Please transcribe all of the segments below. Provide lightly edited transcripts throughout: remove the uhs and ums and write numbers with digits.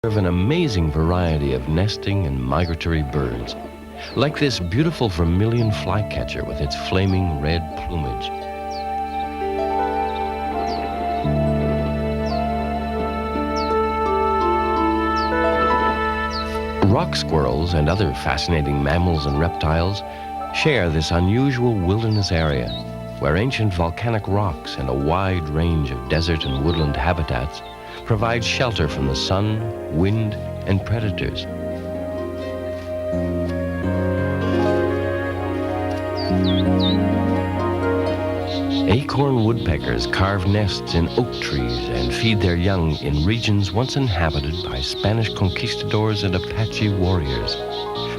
Of an amazing variety of nesting and migratory birds, like this beautiful vermilion flycatcher with its flaming red plumage. Rock squirrels and other fascinating mammals and reptiles share this unusual wilderness area where ancient volcanic rocks and a wide range of desert and woodland habitats provide shelter from the sun, wind, and predators. Acorn woodpeckers carve nests in oak trees and feed their young in regions once inhabited by Spanish conquistadors and Apache warriors,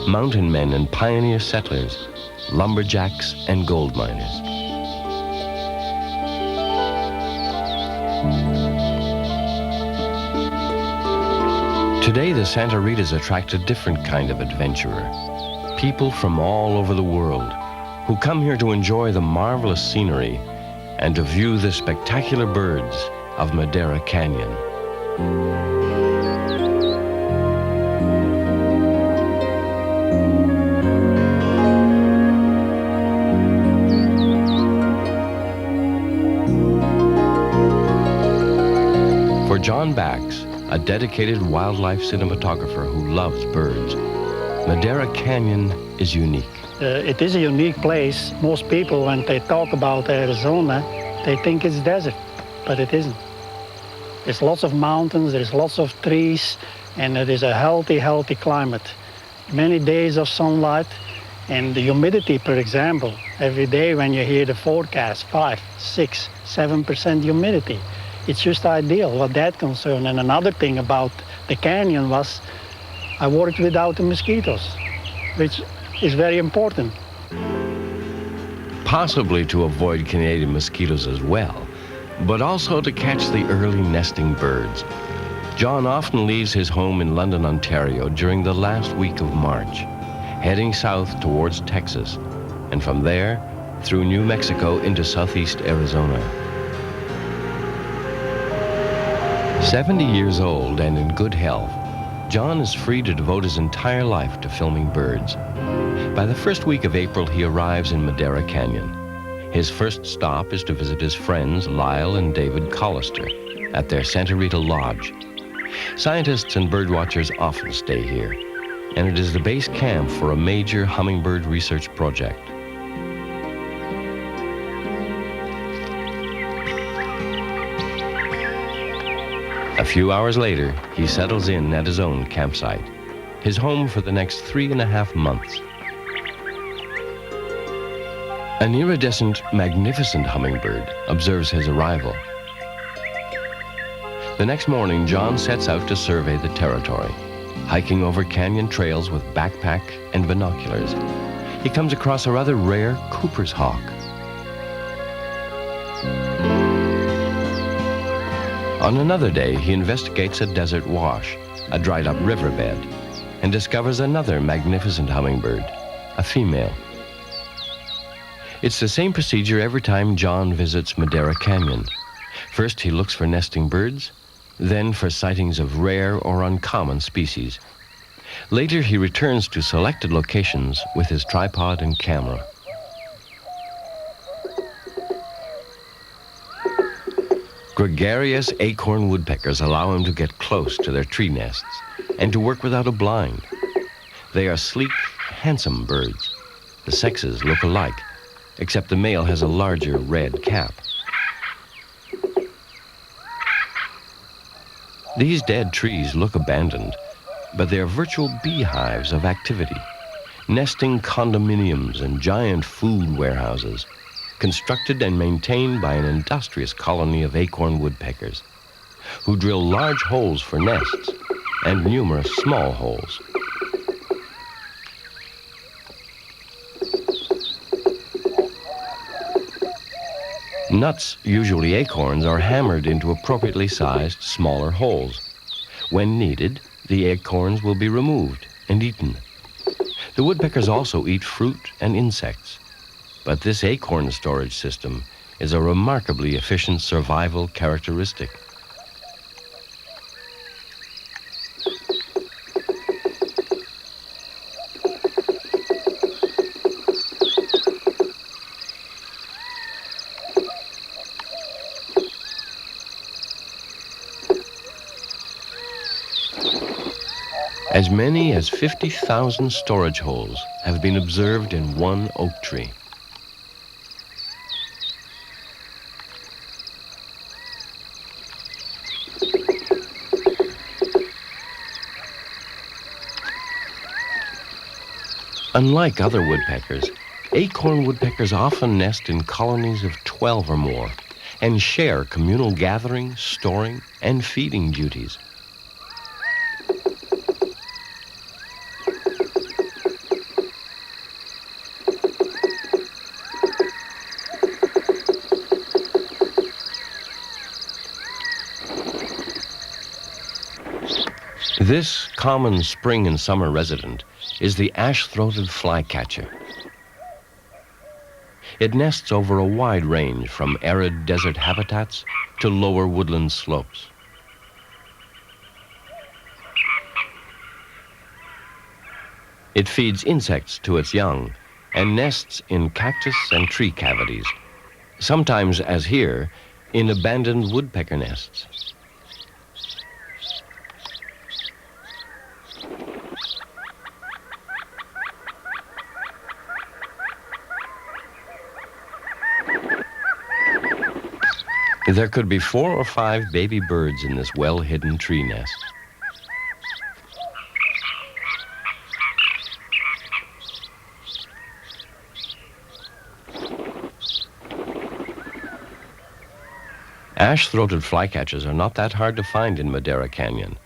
mountain men and pioneer settlers, lumberjacks and gold miners. Today, the Santa Ritas attract a different kind of adventurer. People from all over the world who come here to enjoy the marvelous scenery and to view the spectacular birds of Madera Canyon. For John Bax, a dedicated wildlife cinematographer who loves birds, Madera Canyon is unique. It is a unique place. Most people, when they talk about Arizona, they think it's desert, but it isn't. There's lots of mountains, there's lots of trees, and it is a healthy climate. Many days of sunlight, and the humidity, for example, every day when you hear the forecast, 5, 6, 7% humidity. It's just ideal what that concerned. And another thing about the canyon was I worked without the mosquitoes, which is very important. Possibly to avoid Canadian mosquitoes as well, but also to catch the early nesting birds. John often leaves his home in London, Ontario during the last week of March, heading south towards Texas, and from there through New Mexico into southeast Arizona. 70 years old and in good health, John is free to devote his entire life to filming birds. By the first week of April, he arrives in Madera Canyon. His first stop is to visit his friends Lyle and David Collister at their Santa Rita Lodge. Scientists and birdwatchers often stay here, and it is the base camp for a major hummingbird research project. A few hours later, he settles in at his own campsite, his home for the next 3.5 months. An iridescent, magnificent hummingbird observes his arrival. The next morning, John sets out to survey the territory, hiking over canyon trails with backpack and binoculars. He comes across a rather rare Cooper's hawk. On another day, he investigates a desert wash, a dried-up riverbed, and discovers another magnificent hummingbird, a female. It's the same procedure every time John visits Madera Canyon. First, he looks for nesting birds, then for sightings of rare or uncommon species. Later, he returns to selected locations with his tripod and camera. Gregarious acorn woodpeckers allow him to get close to their tree nests and to work without a blind. They are sleek, handsome birds. The sexes look alike, except the male has a larger red cap. These dead trees look abandoned, but they are virtual beehives of activity, nesting condominiums and giant food warehouses, constructed and maintained by an industrious colony of acorn woodpeckers, who drill large holes for nests and numerous small holes. Nuts, usually acorns, are hammered into appropriately sized, smaller holes. When needed, the acorns will be removed and eaten. The woodpeckers also eat fruit and insects. But this acorn storage system is a remarkably efficient survival characteristic. As many as 50,000 storage holes have been observed in one oak tree. Unlike other woodpeckers, acorn woodpeckers often nest in colonies of 12 or more and share communal gathering, storing, and feeding duties. This common spring and summer resident is the ash-throated flycatcher. It nests over a wide range from arid desert habitats to lower woodland slopes. It feeds insects to its young and nests in cactus and tree cavities, sometimes, as here, in abandoned woodpecker nests. There could be 4 or 5 baby birds in this well-hidden tree nest. Ash-throated flycatchers are not that hard to find in Madera Canyon,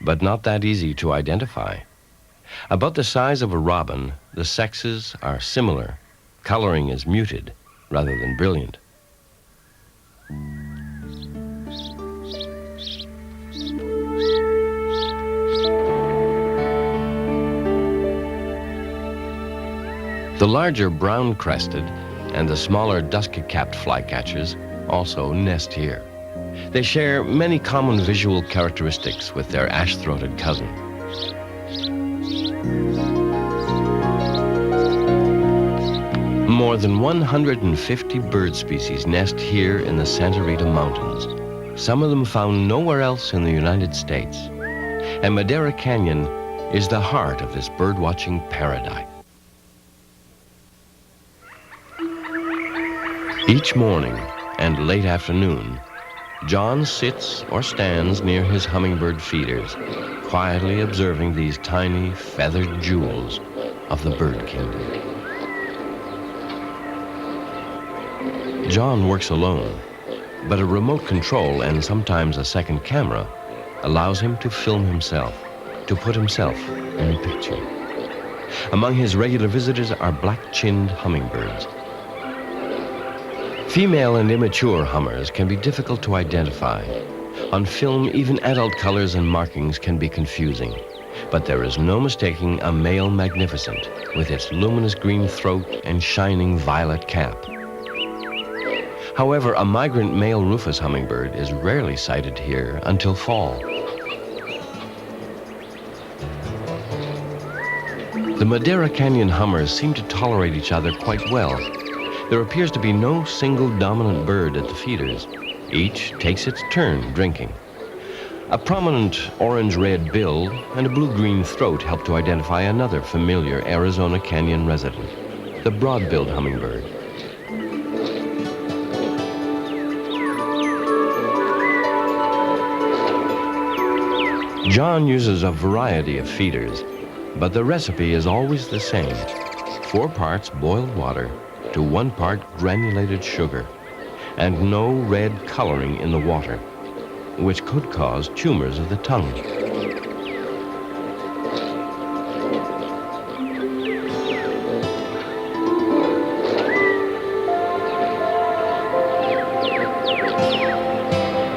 but not that easy to identify. About the size of a robin, the sexes are similar. Coloring is muted rather than brilliant. The larger brown-crested and the smaller dusky-capped flycatchers also nest here. They share many common visual characteristics with their ash-throated cousin. More than 150 bird species nest here in the Santa Rita Mountains, some of them found nowhere else in the United States. And Madera Canyon is the heart of this bird-watching paradise. Each morning and late afternoon, John sits or stands near his hummingbird feeders, quietly observing these tiny feathered jewels of the bird kingdom. John works alone, but a remote control and sometimes a second camera allows him to film himself, to put himself in the picture. Among his regular visitors are black-chinned hummingbirds. Female and immature hummers can be difficult to identify. On film, even adult colors and markings can be confusing, but there is no mistaking a male magnificent with its luminous green throat and shining violet cap. However, a migrant male rufous hummingbird is rarely sighted here until fall. The Madera Canyon hummers seem to tolerate each other quite well. There appears to be no single dominant bird at the feeders. Each takes its turn drinking. A prominent orange-red bill and a blue-green throat help to identify another familiar Arizona Canyon resident, the broad-billed hummingbird. John uses a variety of feeders, but the recipe is always the same: 4 parts boiled water to 1 part granulated sugar, and no red coloring in the water, which could cause tumors of the tongue.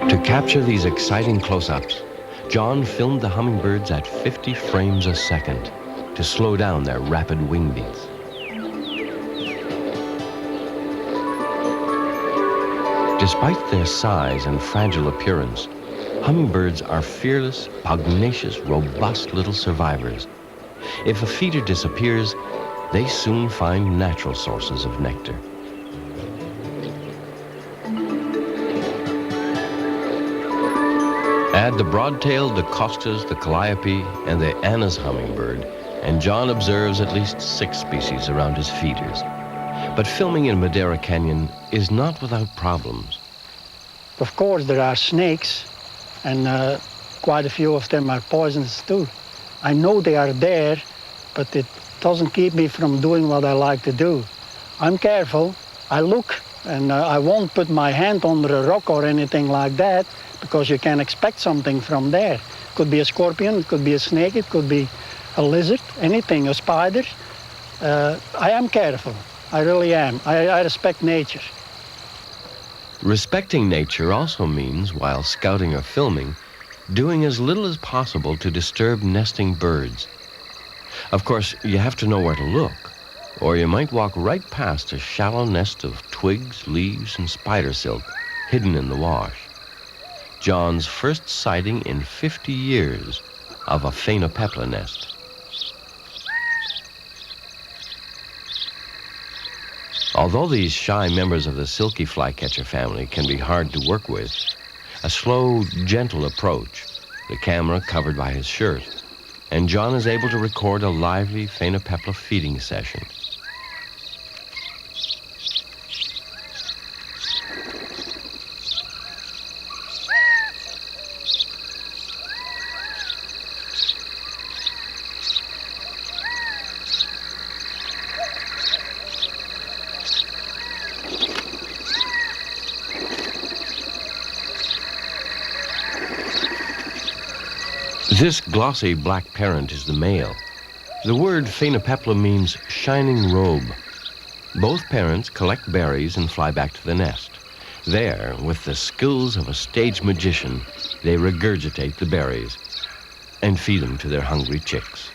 To capture these exciting close-ups, John filmed the hummingbirds at 50 frames a second to slow down their rapid wing beats. Despite their size and fragile appearance, hummingbirds are fearless, pugnacious, robust little survivors. If a feeder disappears, they soon find natural sources of nectar. Add the broad-tailed, the costas, the calliope, and the Anna's hummingbird, and John observes at least 6 species around his feeders. But filming in Madera Canyon is not without problems. Of course, there are snakes, and quite a few of them are poisonous too. I know they are there, but it doesn't keep me from doing what I like to do. I'm careful. I look, and I won't put my hand under a rock or anything like that, because you can expect something from there. It could be a scorpion, it could be a snake, it could be a lizard, anything, a spider. I am careful. I really am. I respect nature. Respecting nature also means, while scouting or filming, doing as little as possible to disturb nesting birds. Of course, you have to know where to look, or you might walk right past a shallow nest of twigs, leaves, and spider silk hidden in the wash. John's first sighting in 50 years of a phainopepla nest. Although these shy members of the silky flycatcher family can be hard to work with, a slow, gentle approach, the camera covered by his shirt, and John is able to record a lively phainopepla feeding session. This glossy black parent is the male. The word phainopepla means shining robe. Both parents collect berries and fly back to the nest. There, with the skills of a stage magician, they regurgitate the berries and feed them to their hungry chicks.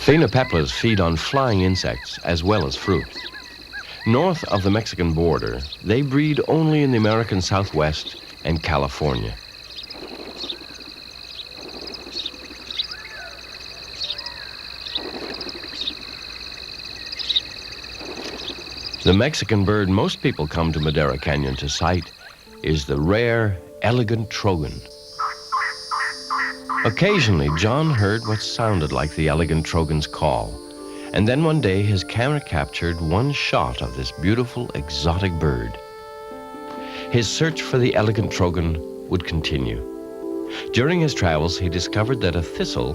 Phainopeplas feed on flying insects as well as fruit. North of the Mexican border, they breed only in the American Southwest and California. The Mexican bird most people come to Madera Canyon to sight is the rare, elegant trogon. Occasionally, John heard what sounded like the elegant trogon's call, and then one day his camera captured one shot of this beautiful, exotic bird. His search for the elegant trogon would continue. During his travels, he discovered that a thistle,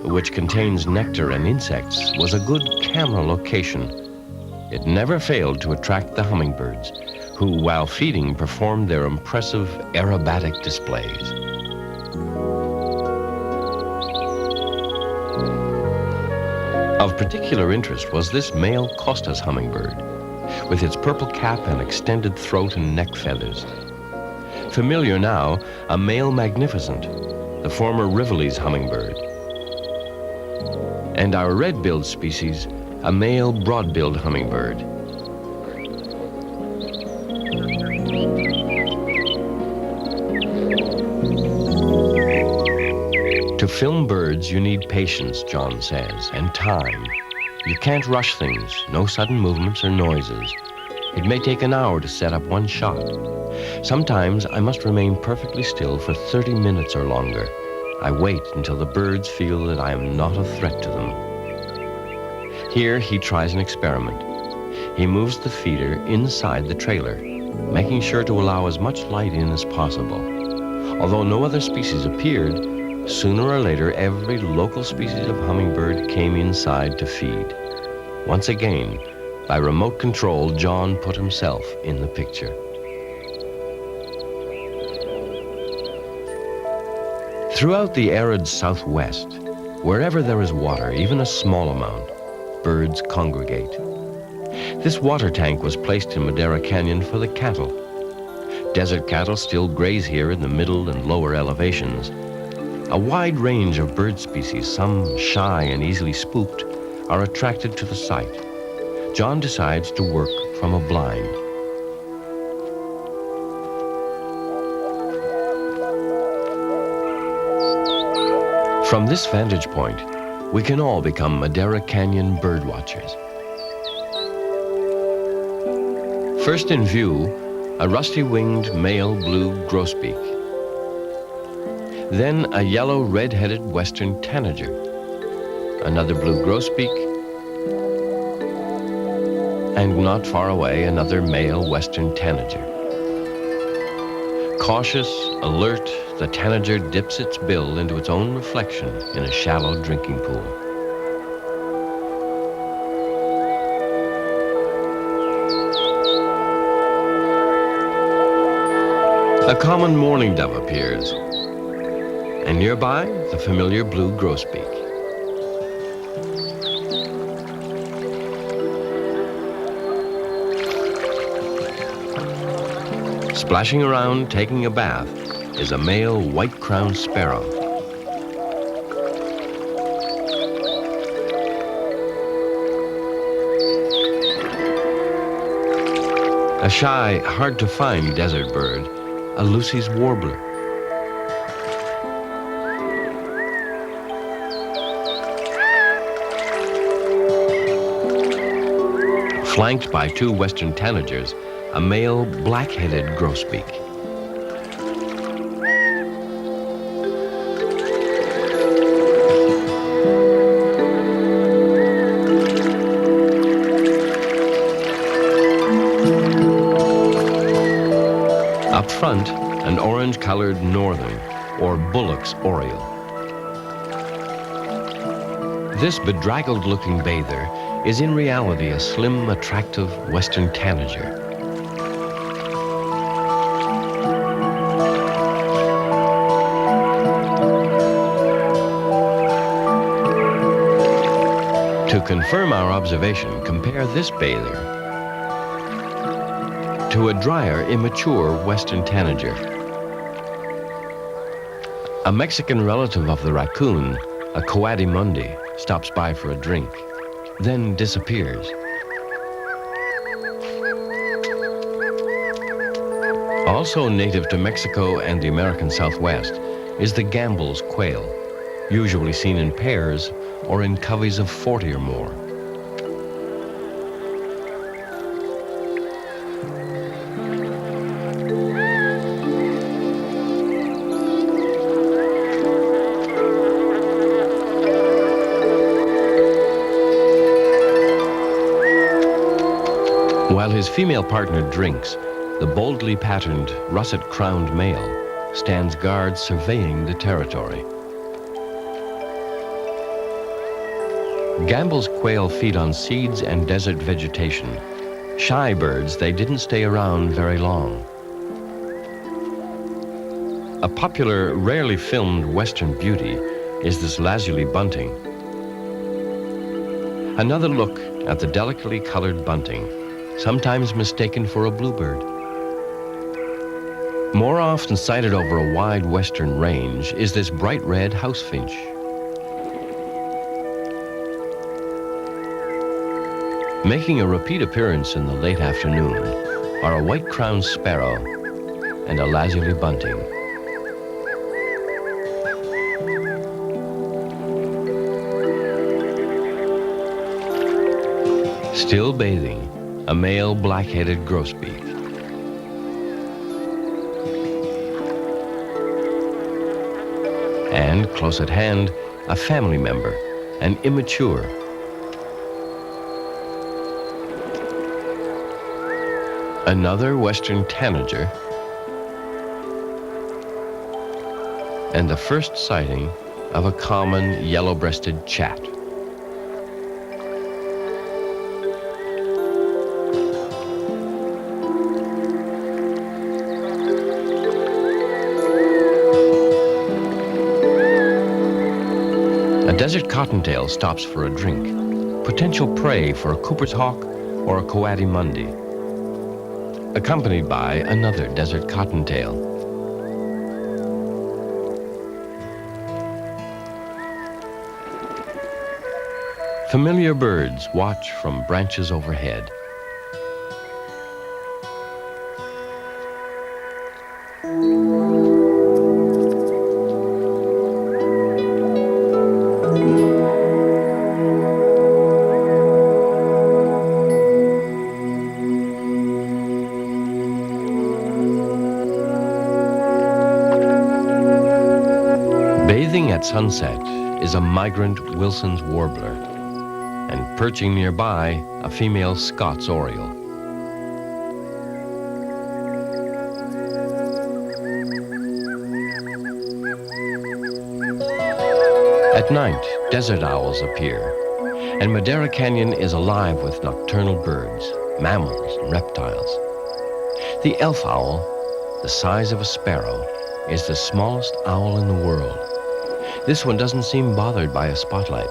which contains nectar and insects, was a good camera location. It never failed to attract the hummingbirds, who, while feeding, performed their impressive aerobatic displays. Of particular interest was this male Costa's hummingbird, with its purple cap and extended throat and neck feathers. Familiar now, a male magnificent, the former Rivoli's hummingbird. And our red-billed species, a male broad-billed hummingbird. To film birds, you need patience, John says, and time. You can't rush things, no sudden movements or noises. It may take an hour to set up one shot. Sometimes I must remain perfectly still for 30 minutes or longer. I wait until the birds feel that I am not a threat to them. Here he tries an experiment. He moves the feeder inside the trailer, making sure to allow as much light in as possible. Although no other species appeared, sooner or later, every local species of hummingbird came inside to feed. Once again, by remote control, John put himself in the picture. Throughout the arid Southwest, wherever there is water, even a small amount, birds congregate. This water tank was placed in Madera Canyon for the cattle. Desert cattle still graze here in the middle and lower elevations. A wide range of bird species, some shy and easily spooked, are attracted to the site. John decides to work from a blind. From this vantage point, we can all become Madera Canyon bird watchers. First in view, a rusty-winged male blue grosbeak. Then a yellow red-headed western tanager. Another blue grosbeak. And not far away, another male western tanager. Cautious, alert, the tanager dips its bill into its own reflection in a shallow drinking pool. A common mourning dove appears, and nearby, the familiar blue grosbeak. Splashing around, taking a bath, is a male white-crowned sparrow. A shy, hard-to-find desert bird, a Lucy's warbler. Flanked by two western tanagers, a male black-headed grosbeak. Up front, an orange-colored northern, or Bullock's oriole. This bedraggled-looking bather is in reality a slim, attractive western tanager. To confirm our observation, compare this bather to a drier, immature western tanager. A Mexican relative of the raccoon, a coatimundi, stops by for a drink, then disappears. Also native to Mexico and the American Southwest is the Gambel's quail, usually seen in pairs or in coveys of 40 or more. While his female partner drinks, the boldly patterned, russet-crowned male stands guard surveying the territory. Gambel's quail feed on seeds and desert vegetation. Shy birds, they didn't stay around very long. A popular, rarely filmed western beauty is this lazuli bunting. Another look at the delicately colored bunting, sometimes mistaken for a bluebird. More often sighted over a wide western range is this bright red house finch. Making a repeat appearance in the late afternoon are a white-crowned sparrow and a lazuli bunting. Still bathing, a male black-headed grosbeak. And close at hand, a family member, an immature. Another western tanager, and the first sighting of a common yellow-breasted chat. A desert cottontail stops for a drink, potential prey for a Cooper's hawk or a coatimundi, accompanied by another desert cottontail. Familiar birds watch from branches overhead. at sunset is a migrant Wilson's warbler, and perching nearby, a female Scots oriole. At night, desert owls appear, and Madera Canyon is alive with nocturnal birds, mammals, and reptiles. The elf owl, the size of a sparrow, is the smallest owl in the world. This one doesn't seem bothered by a spotlight.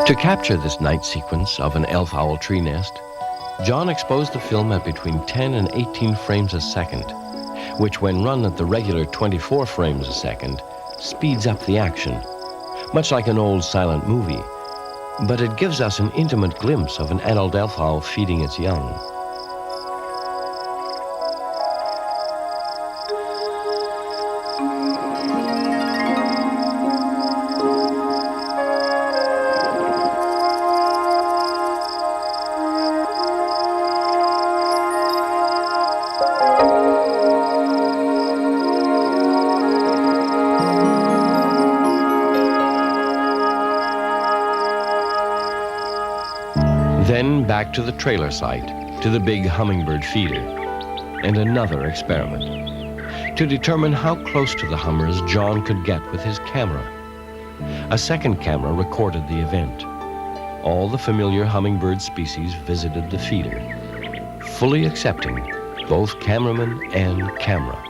To capture this night sequence of an elf owl tree nest, John exposed the film at between 10 and 18 frames a second, which when run at the regular 24 frames a second, speeds up the action, much like an old silent movie, but it gives us an intimate glimpse of an adult elf owl feeding its young. Then back to the trailer site, to the big hummingbird feeder, and another experiment to determine how close to the hummers John could get with his camera. A second camera recorded the event. All the familiar hummingbird species visited the feeder, fully accepting both cameraman and camera.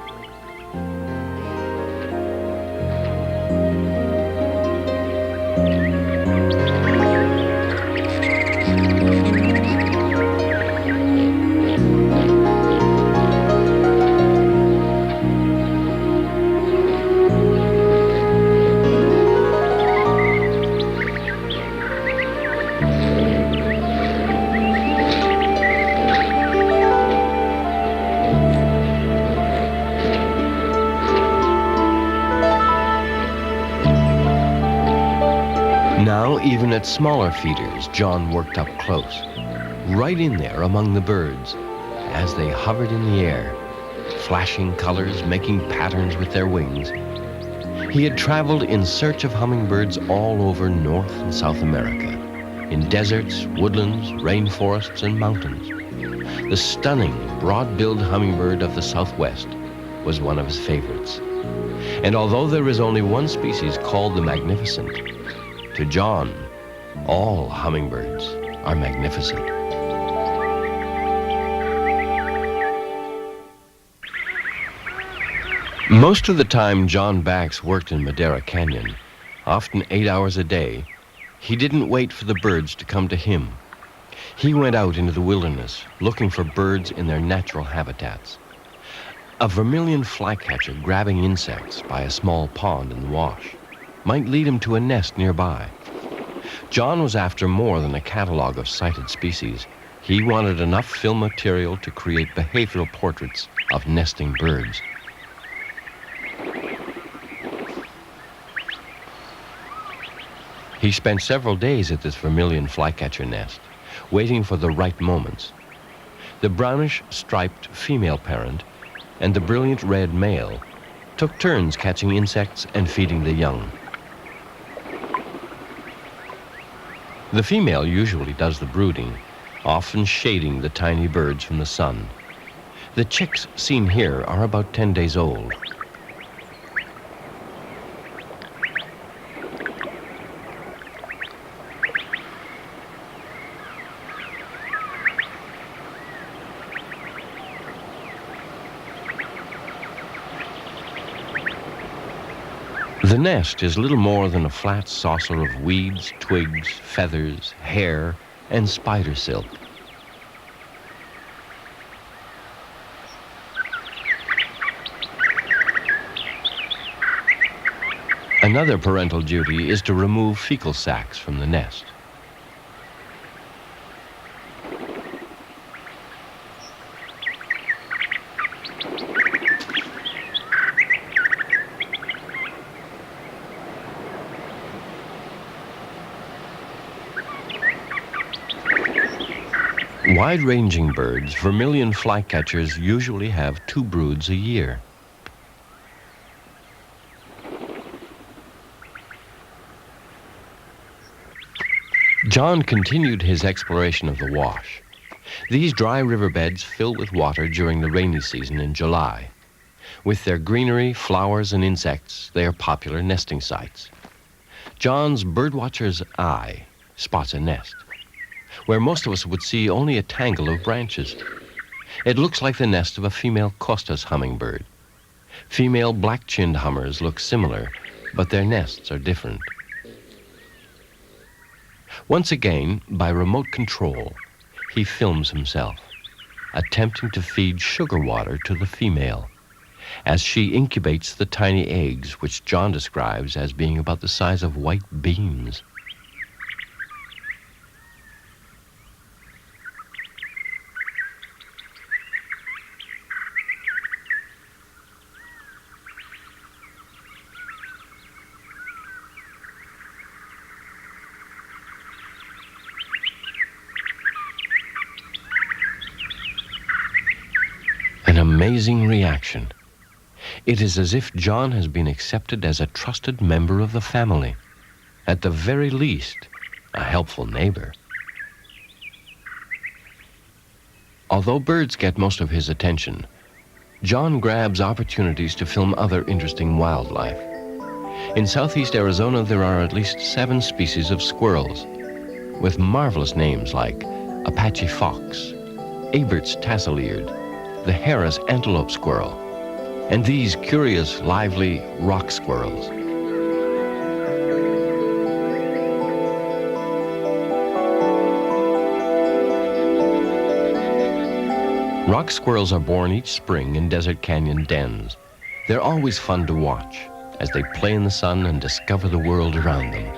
Now, even at smaller feeders, John worked up close, right in there among the birds, as they hovered in the air, flashing colors, making patterns with their wings. He had traveled in search of hummingbirds all over North and South America, in deserts, woodlands, rainforests, and mountains. The stunning, broad-billed hummingbird of the Southwest was one of his favorites. And although there is only one species called the Magnificent, to John, all hummingbirds are magnificent. Most of the time John Bax worked in Madera Canyon, often 8 hours a day, he didn't wait for the birds to come to him. He went out into the wilderness looking for birds in their natural habitats. A vermilion flycatcher grabbing insects by a small pond in the wash might lead him to a nest nearby. John was after more than a catalog of sighted species. He wanted enough film material to create behavioral portraits of nesting birds. He spent several days at this vermilion flycatcher nest, waiting for the right moments. The brownish-striped female parent and the brilliant red male took turns catching insects and feeding the young. The female usually does the brooding, often shading the tiny birds from the sun. The chicks seen here are about 10 days old. The nest is little more than a flat saucer of weeds, twigs, feathers, hair, and spider silk. Another parental duty is to remove fecal sacs from the nest. Wide-ranging birds, vermilion flycatchers usually have 2 broods a year. John continued his exploration of the Wash. These dry riverbeds fill with water during the rainy season in July. With their greenery, flowers, and insects, they are popular nesting sites. John's birdwatcher's eye spots a nest, where most of us would see only a tangle of branches. It looks like the nest of a female Costas hummingbird. Female black-chinned hummers look similar, but their nests are different. Once again, by remote control, he films himself, attempting to feed sugar water to the female, as she incubates the tiny eggs, which John describes as being about the size of white beans. An amazing reaction. It is as if John has been accepted as a trusted member of the family. At the very least, a helpful neighbor. Although birds get most of his attention, John grabs opportunities to film other interesting wildlife. In southeast Arizona, there are at least 7 species of squirrels, with marvelous names like Apache fox, Abert's tassel-eared, the Harris antelope squirrel, and these curious, lively rock squirrels. Rock squirrels are born each spring in desert canyon dens. They're always fun to watch as they play in the sun and discover the world around them.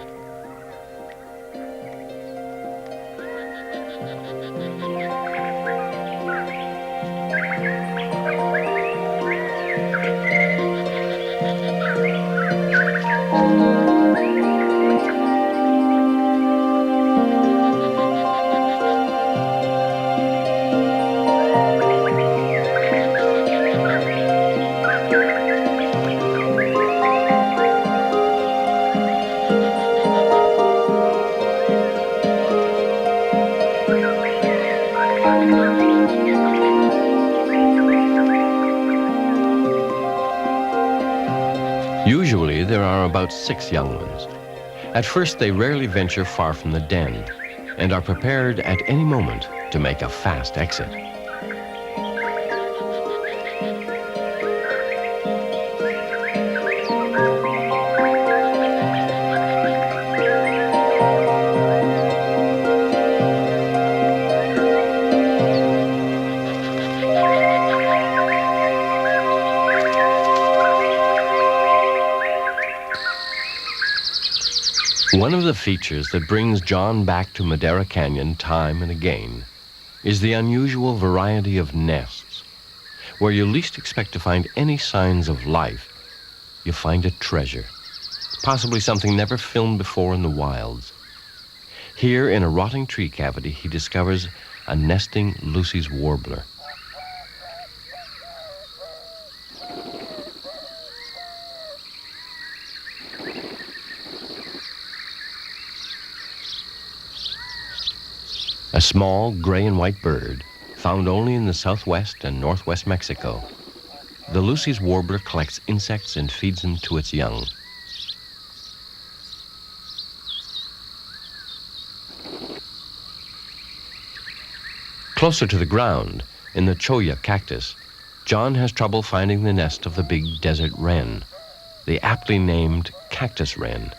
Usually there are about 6 young ones. At first they rarely venture far from the den and are prepared at any moment to make a fast exit. One of the features that brings John back to Madera Canyon time and again is the unusual variety of nests. Where you least expect to find any signs of life, you find a treasure, possibly something never filmed before in the wilds. Here, in a rotting tree cavity, he discovers a nesting Lucy's warbler. A small gray and white bird found only in the southwest and northwest Mexico. The Lucy's warbler collects insects and feeds them to its young. Closer to the ground, in the cholla cactus, John has trouble finding the nest of the big desert wren, the aptly named cactus wren.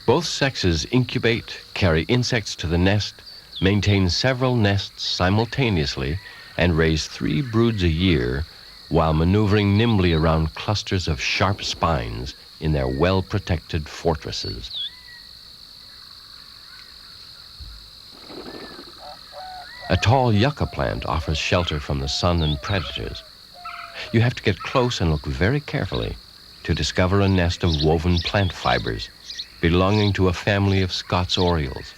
Both sexes incubate, carry insects to the nest, maintain several nests simultaneously, and raise 3 broods a year while maneuvering nimbly around clusters of sharp spines in their well-protected fortresses. A tall yucca plant offers shelter from the sun and predators. You have to get close and look very carefully to discover a nest of woven plant fibers belonging to a family of Scots orioles.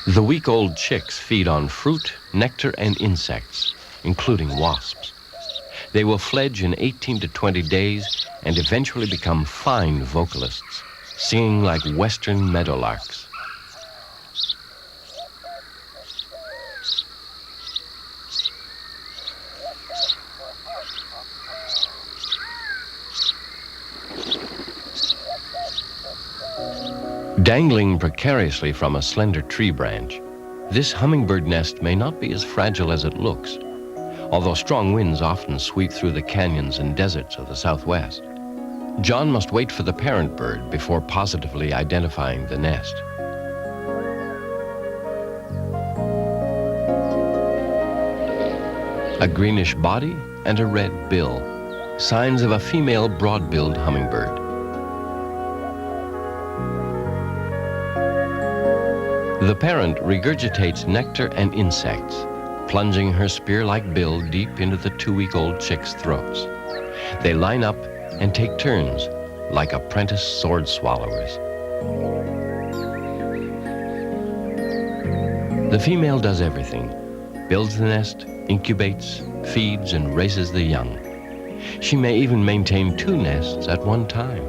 The week-old chicks feed on fruit, nectar, and insects, including wasps. They will fledge in 18 to 20 days and eventually become fine vocalists, singing like western meadowlarks. Dangling precariously from a slender tree branch, this hummingbird nest may not be as fragile as it looks, although strong winds often sweep through the canyons and deserts of the Southwest. John must wait for the parent bird before positively identifying the nest. A greenish body and a red bill, signs of a female broad-billed hummingbird. The parent regurgitates nectar and insects, plunging her spear-like bill deep into the 2-week-old chicks' throats. They line up and take turns like apprentice sword swallowers. The female does everything: builds the nest, incubates, feeds, and raises the young. She may even maintain 2 nests at one time.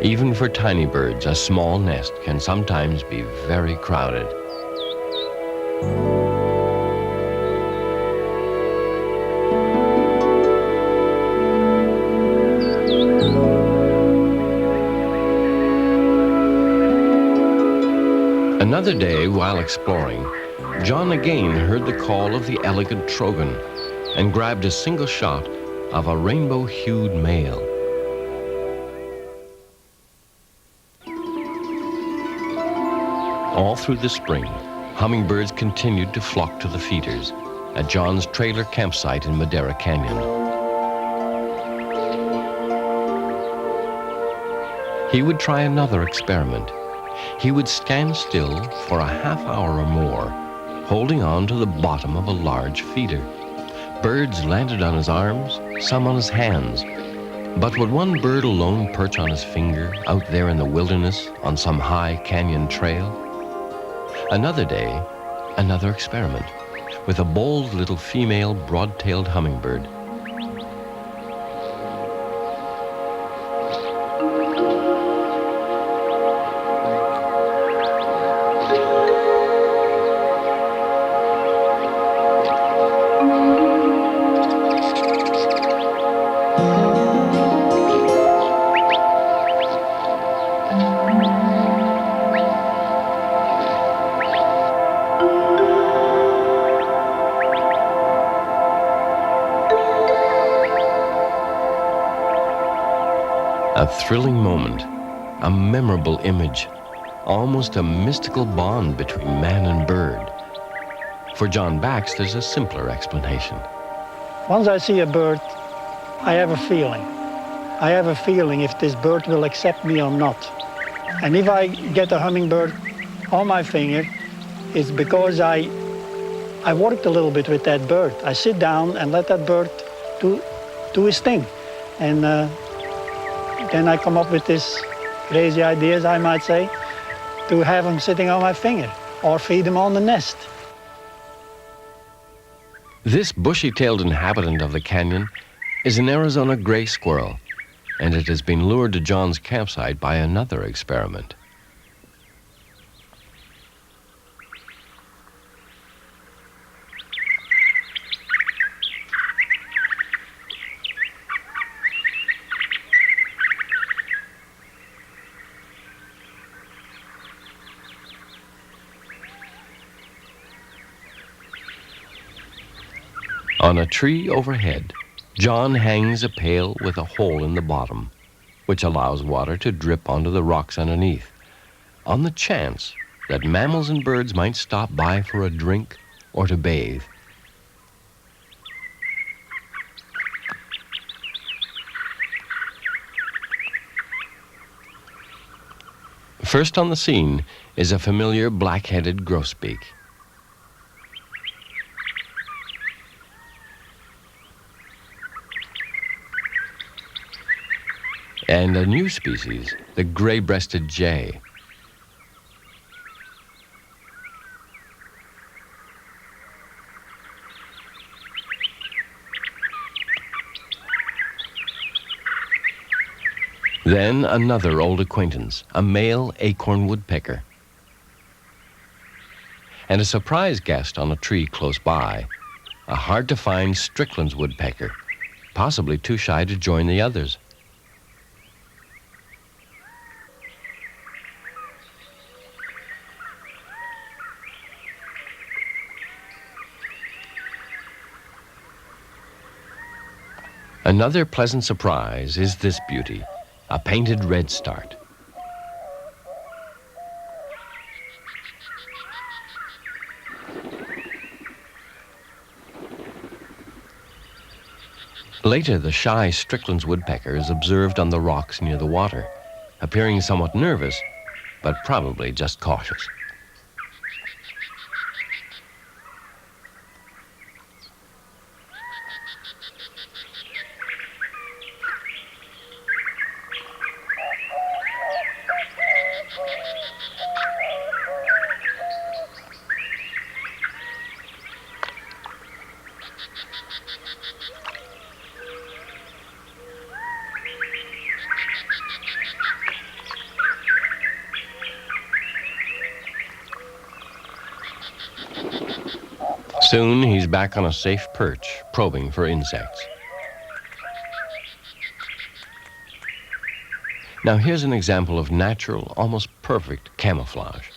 Even for tiny birds, a small nest can sometimes be very crowded. Another day, while exploring, John again heard the call of the elegant trogon and grabbed a single shot of a rainbow-hued male. All through the spring, hummingbirds continued to flock to the feeders at John's trailer campsite in Madera Canyon. He would try another experiment. He would stand still for a half hour or more, holding on to the bottom of a large feeder. Birds landed on his arms, some on his hands. But would one bird alone perch on his finger out there in the wilderness on some high canyon trail? Another day, another experiment with a bold little female broad-tailed hummingbird. A thrilling moment, a memorable image, almost a mystical bond between man and bird. For John Bax, there's a simpler explanation. Once I see a bird, I have a feeling. I have a feeling if this bird will accept me or not. And if I get a hummingbird on my finger, it's because I worked a little bit with that bird. I sit down and let that bird do his thing. And then I come up with these crazy ideas, I might say, to have him sitting on my finger or feed him on the nest. This bushy-tailed inhabitant of the canyon is an Arizona gray squirrel, and it has been lured to John's campsite by another experiment. On a tree overhead, John hangs a pail with a hole in the bottom, which allows water to drip onto the rocks underneath, on the chance that mammals and birds might stop by for a drink or to bathe. First on the scene is a familiar black-headed grosbeak. And a new species, the gray-breasted jay. Then another old acquaintance, a male acorn woodpecker. And a surprise guest on a tree close by, a hard-to-find Strickland's woodpecker, possibly too shy to join the others. Another pleasant surprise is this beauty, a painted redstart. Later, the shy Strickland's woodpecker is observed on the rocks near the water, appearing somewhat nervous, but probably just cautious. Soon he's back on a safe perch, probing for insects. Now here's an example of natural, almost perfect camouflage.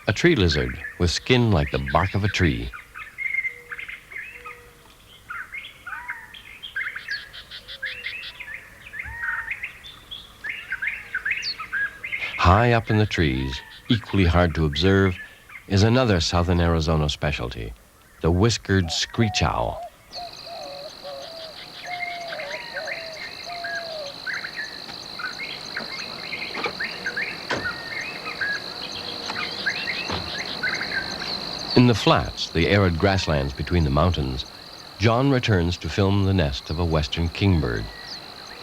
A tree lizard with skin like the bark of a tree. High up in the trees, equally hard to observe, is another southern Arizona specialty, the whiskered screech owl. In the flats, the arid grasslands between the mountains, John returns to film the nest of a western kingbird.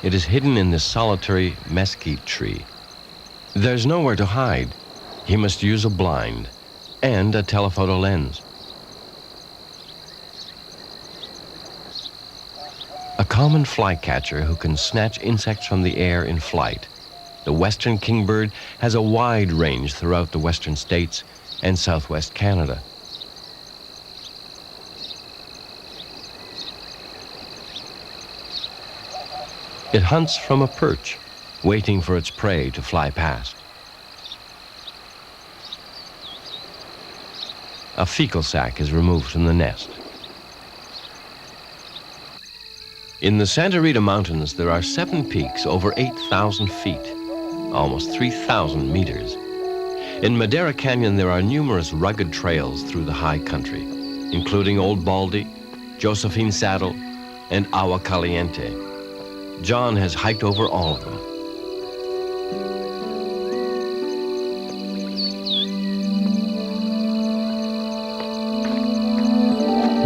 It is hidden in this solitary mesquite tree. There's nowhere to hide. He must use a blind and a telephoto lens. A common flycatcher who can snatch insects from the air in flight, the western kingbird has a wide range throughout the western states and southwest Canada. It hunts from a perch, waiting for its prey to fly past. A fecal sac is removed from the nest. In the Santa Rita Mountains, there are 7 peaks over 8,000 feet, almost 3,000 meters. In Madera Canyon, there are numerous rugged trails through the high country, including Old Baldy, Josephine Saddle, and Agua Caliente. John has hiked over all of them.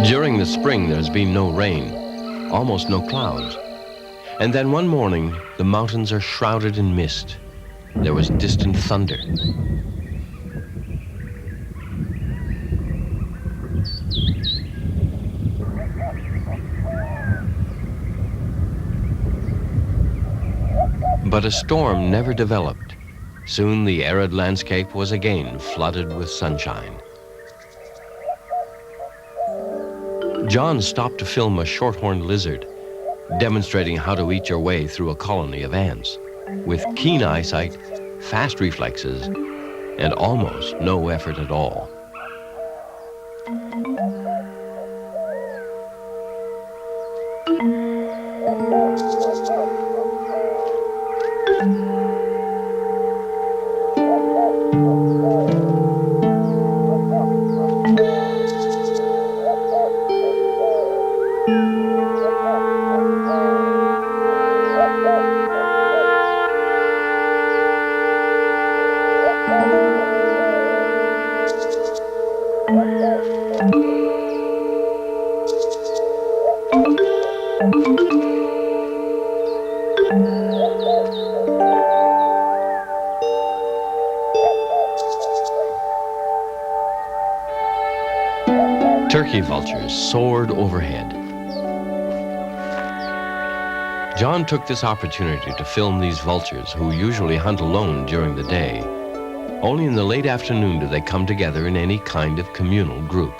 During the spring, there's been no rain, almost no clouds. And then one morning, the mountains are shrouded in mist. There was distant thunder. But a storm never developed. Soon the arid landscape was again flooded with sunshine. John stopped to film a short-horned lizard, demonstrating how to eat your way through a colony of ants, with keen eyesight, fast reflexes, and almost no effort at all. Turkey vultures soared overhead. John took this opportunity to film these vultures, who usually hunt alone during the day. Only in the late afternoon do they come together in any kind of communal group.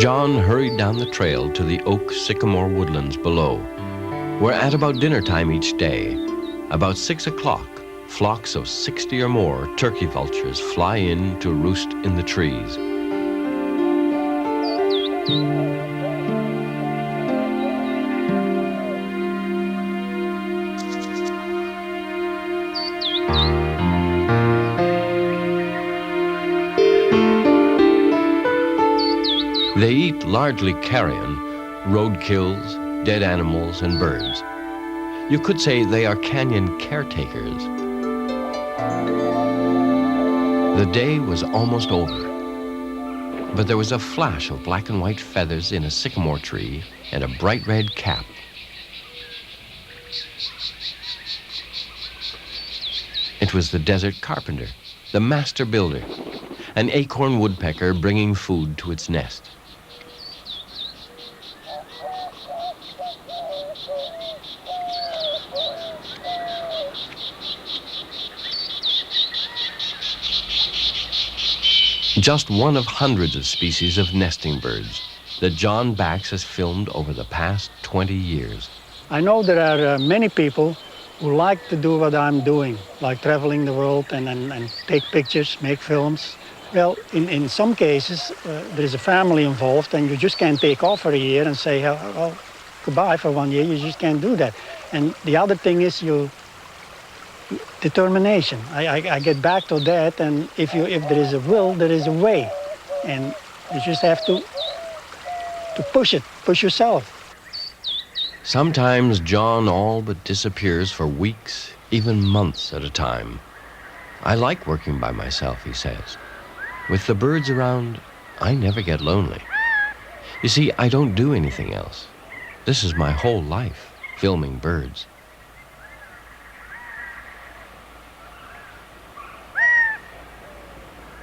John hurried down the trail to the oak sycamore woodlands below, where at about dinner time each day, about 6 o'clock, flocks of 60 or more turkey vultures fly in to roost in the trees. They eat largely carrion, roadkills, dead animals, and birds. You could say they are canyon caretakers. The day was almost over, but there was a flash of black and white feathers in a sycamore tree and a bright red cap. It was the desert carpenter, the master builder, an acorn woodpecker bringing food to its nest. Just one of hundreds of species of nesting birds that John Bax has filmed over the past 20 years. I know there are many people who like to do what I'm doing, like traveling the world and take pictures, make films. Well, in some cases, there is a family involved and you just can't take off for a year and say, well, goodbye for 1 year. You just can't do that. And the other thing is determination. I get back to that, and if there is a will, there is a way, and you just have to push yourself. Sometimes John all but disappears for weeks, even months at a time. I like working by myself, he says. With the birds around, I never get lonely. You see, I don't do anything else. This is my whole life, filming birds.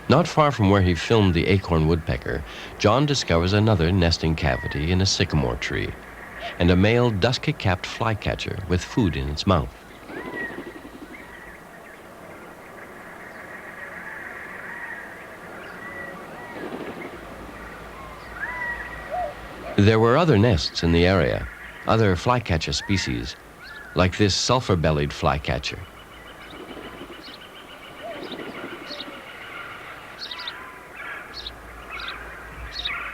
Not far from where he filmed the acorn woodpecker, John discovers another nesting cavity in a sycamore tree and a male dusky-capped flycatcher with food in its mouth. There were other nests in the area, other flycatcher species, like this sulfur-bellied flycatcher.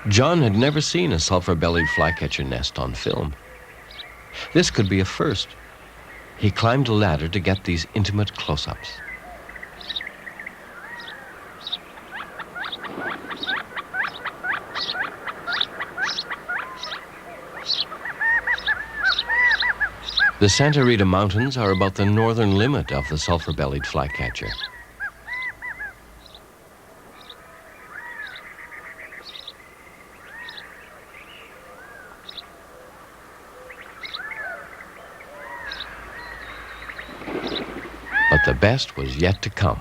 John had never seen a sulfur-bellied flycatcher nest on film. This could be a first. He climbed a ladder to get these intimate close-ups. The Santa Rita Mountains are about the northern limit of the sulfur-bellied flycatcher. But the best was yet to come.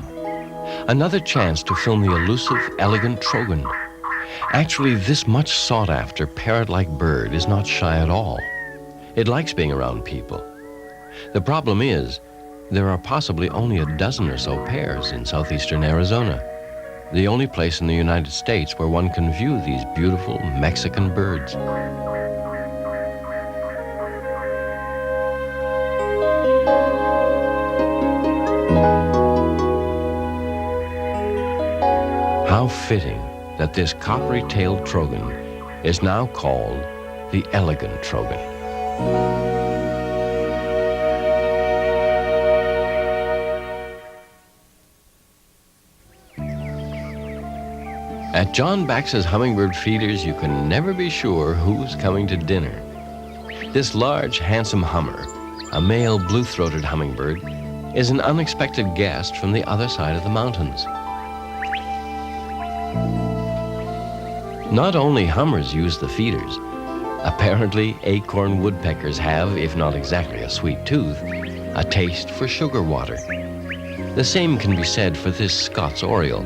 Another chance to film the elusive, elegant trogon. Actually, this much sought-after parrot-like bird is not shy at all. It likes being around people. The problem is, there are possibly only a dozen or so pairs in southeastern Arizona, the only place in the United States where one can view these beautiful Mexican birds. How fitting that this coppery-tailed trogon is now called the elegant trogon. At John Bax's hummingbird feeders, you can never be sure who's coming to dinner. This large, handsome hummer, a male blue-throated hummingbird, is an unexpected guest from the other side of the mountains. Not only hummers use the feeders, Apparently, acorn woodpeckers have, if not exactly a sweet tooth, a taste for sugar water. The same can be said for this Scots oriole.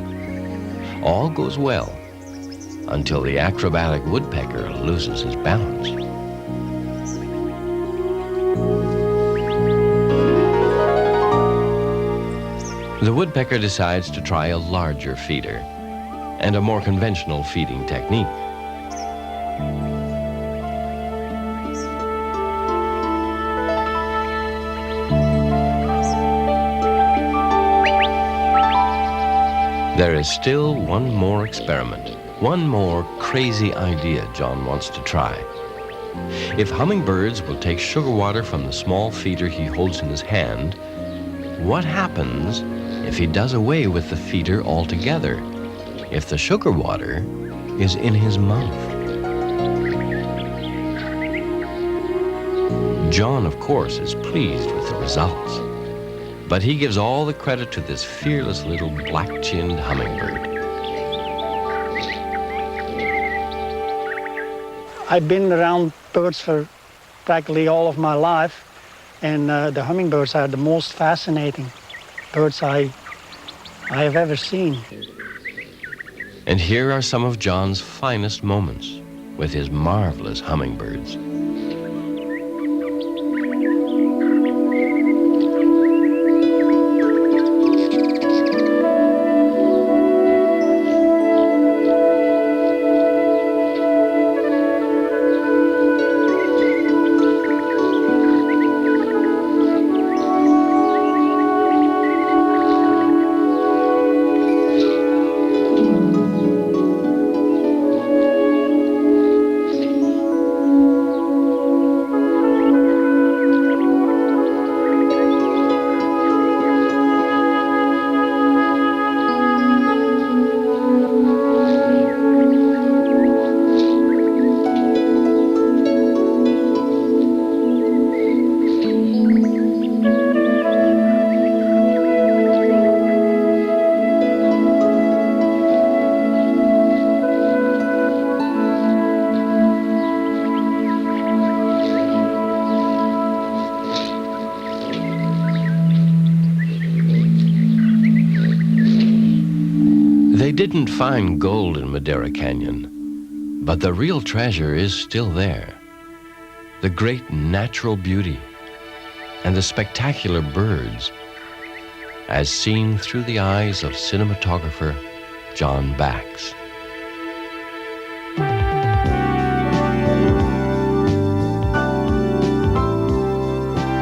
All goes well until the acrobatic woodpecker loses his balance. The woodpecker decides to try a larger feeder and a more conventional feeding technique. There is still one more experiment, one more crazy idea John wants to try. If hummingbirds will take sugar water from the small feeder he holds in his hand, what happens if he does away with the feeder altogether? If the sugar water is in his mouth? John, of course, is pleased with the results. But he gives all the credit to this fearless little black-chinned hummingbird. I've been around birds for practically all of my life, and the hummingbirds are the most fascinating birds I have ever seen. And here are some of John's finest moments with his marvelous hummingbirds. They didn't find gold in Madera Canyon, but the real treasure is still there. The great natural beauty and the spectacular birds, as seen through the eyes of cinematographer John Bax.